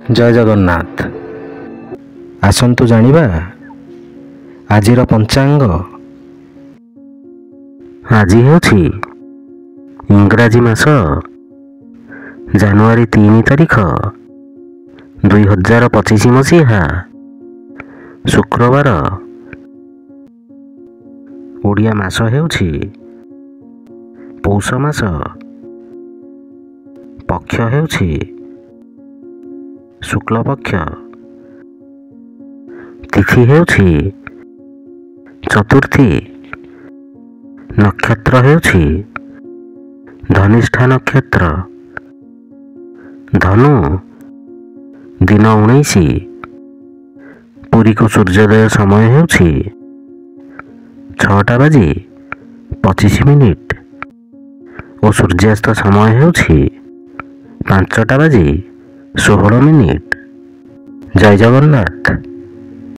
ଜୟ ଜଗନ୍ନାଥ। ଆସନ୍ତୁ ଜାଣିବା ଆଜିର ପଞ୍ଚାଙ୍ଗ। ଆଜି ହେଉଛି ଇଂରାଜୀ ମାସ ଜାନୁଆରୀ 3 ତାରିଖ 2025 ମସିହା ଶୁକ୍ରବାର। ଓଡ଼ିଆ ମାସ ହେଉଛି ପୌଷ ମାସ। ପକ୍ଷ ହେଉଛି ଶୁକ୍ଲପକ୍ଷ। ତିଥି ହେଉଛି ଚତୁର୍ଥୀ। ନକ୍ଷତ୍ର ହେଉଛି ଧନିଷ୍ଠା ନକ୍ଷତ୍ର। ଧନୁ ଦିନ 19। ପୁରୀକୁ ସୂର୍ଯ୍ୟୋଦୟ ସମୟ ହେଉଛି 6:25 ଓ ସୂର୍ଯ୍ୟାସ୍ତ ସମୟ ହେଉଛି 5:16। ଜୟ ଜଗନ୍ନାଥ।